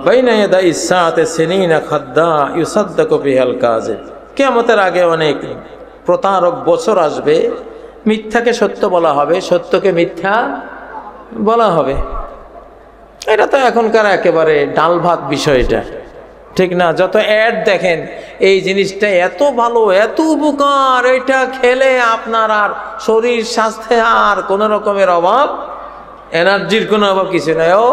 বাইনা ইয়াদাই সাআতি সিনিনা খাদ্দা ইউসাদ্দাকু বিহাল কাযিব। কিয়ামতের আগে অনেক প্রতারক বছর আসবে, মিথ্যাকে সত্য বলা হবে, সত্যকে মিথ্যা বলা হবে। এটা তো এখনকার একেবারে ডাল ভাত বিষয়টা, ঠিক না? যত অ্যাড দেখেন, এই জিনিসটা এত ভালো, এত উপকার, এটা খেলে আপনার আর শরীর স্বাস্থ্যে আর কোনো রকমের অভাব, এনার্জির কোনো অভাব কিছু নাই। ও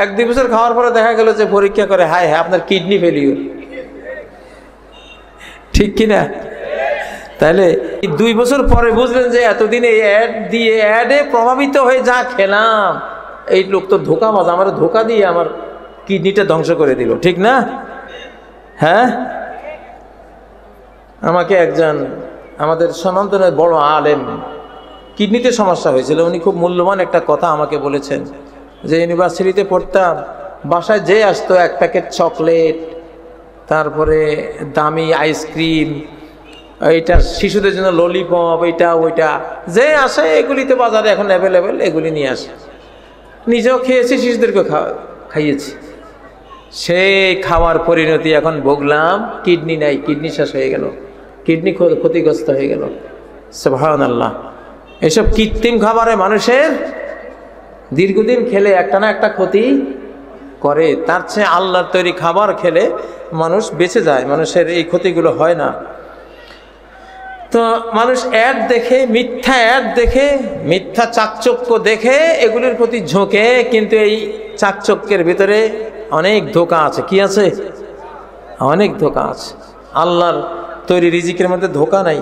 1-2 বছর খাওয়ার পরে দেখা গেল যে পরীক্ষা করে, হায় হ্যাঁ আপনার কিডনি ফেলিওর, ঠিক কিনা? তাহলে 2 বছর পরে বুঝলেন যে এতদিন এই অ্যাড দিয়ে, অ্যাডে প্রভাবিত হয়ে যা খেলাম, এই লোক তো ধোঁকাবাজ, আমার ধোঁকা দিয়ে আমার কিডনিটা ধ্বংস করে দিল, ঠিক না? হ্যাঁ, আমাকে একজন আমাদের সনাতনের বড় আলেম, কিডনিতে সমস্যা হয়েছিল, উনি খুব মূল্যবান একটা কথা আমাকে বলেছেন যে ইউনিভার্সিটিতে পড়তাম, বাসায় যে আসতো 1 প্যাকেট চকলেট, তারপরে দামি আইসক্রিম, এইটা শিশুদের জন্য ললিপপ, এইটা ওইটা, যে আসে এগুলি তো বাজারে এখন অ্যাভেলেবেল, এগুলি নিয়ে আসে। নিজেও খেয়েছি, শিশুদেরকে খাইয়েছি। সেই খাওয়ার পরিণতি এখন ভুগলাম, কিডনি নাই, কিডনি শেষ হয়ে গেল, কিডনি ক্ষতিগ্রস্ত হয়ে গেল। সুবহানাল্লাহ। এসব কৃত্রিম খাবারে মানুষের দীর্ঘদিন খেলে একটা না একটা ক্ষতি করে, তার চেয়ে আল্লাহর তৈরি খাবার খেলে মানুষ বেঁচে যায়, মানুষের এই ক্ষতিগুলো হয় না। তো মানুষ অ্যাড দেখে, মিথ্যা অ্যাড দেখে, মিথ্যা চাকচক্য দেখে এগুলির প্রতি ঝোঁকে, কিন্তু এই চাকচক্যের ভিতরে অনেক ধোঁকা আছে। কি আছে? অনেক ধোঁকা আছে। আল্লাহর তৈরি রিজিকের মধ্যে ধোঁকা নাই।